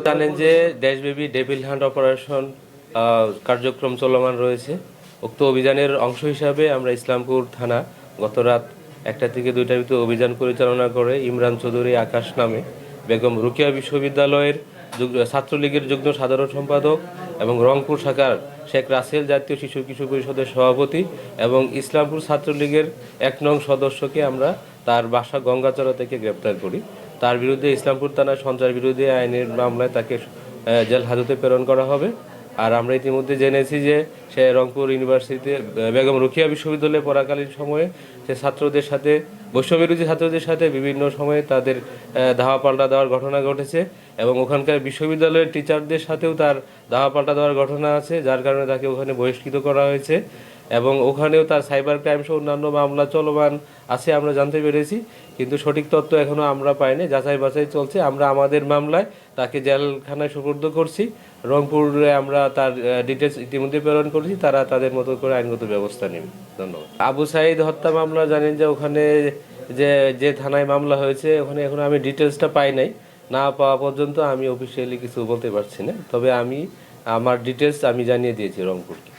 জানেন যে দেশব্যাপী ডেভিল হান্ট অপারেশন কার্যক্রম চলমান রয়েছে। উক্ত অভিযানের অংশ হিসাবে আমরা ইসলামপুর থানা গত রাত 1টা থেকে 2টার ভিতরে অভিযান পরিচালনা করে ইমরান চৌধুরী আকাশ নামে বেগম রোকেয়া বিশ্ববিদ্যালয়ের ছাত্রলীগের যুগ্ম সাধারণ সম্পাদক এবং রংপুর শাখার শেখ রাসেল জাতীয় শিশু কিশোর পরিষদের সভাপতি এবং ইসলামপুর ছাত্রলীগের 1 নং সদস্যকে আমরা তার বাসা গঙ্গাচড়া থেকে গ্রেপ্তার করি। তার বিরুদ্ধে ইসলামপুর থানায় সন্ত্রাস বিরোধী আইনের মামলায় তাকে জেল হাজতে প্রেরণ করা হবে। আর আমরা ইতিমধ্যে জেনেছি যে সে রংপুর ইউনিভার্সিটিতে বেগম রোকেয়া বিশ্ববিদ্যালয়ে পড়াকালীন সময়ে সে ছাত্রদের সাথে বৈষম্যবিরোধী ছাত্রদের সাথে বিভিন্ন সময়ে তাদের ধাওয়া পাল্টা দেওয়ার ঘটনা ঘটেছে এবং ওখানকার বিশ্ববিদ্যালয়ের টিচারদের সাথেও তার ধাওয়া পাল্টা দেওয়ার ঘটনা আছে, যার কারণে তাকে ওখানে বহিষ্কৃত করা হয়েছে এবং ওখানেও তার সাইবার ক্রাইম সহ অন্যান্য মামলা চলমান আছে আমরা জানতে পেরেছি। কিন্তু সঠিক তথ্য এখনও আমরা পাইনি, যাচাই বাছাই চলছে। আমরা আমাদের মামলায় তাকে জেলখানায় সুপর্দ করছি। রংপুরে আমরা তার ডিটেলস ইতিমধ্যে প্রেরণ করেছি, তারা তাদের মতো করে আইনগত ব্যবস্থা নেবে। ধন্যবাদ। আবু সাঈদ হত্যা মামলা জানেন যে ওখানে যে থানায় মামলা হয়েছে ওখানে এখন আমি ডিটেলসটা পাই নাই, না পাওয়া পর্যন্ত আমি অফিসিয়ালি কিছু বলতে পারছি না। তবে আমার ডিটেলস আমি জানিয়ে দিয়েছি রংপুরকে।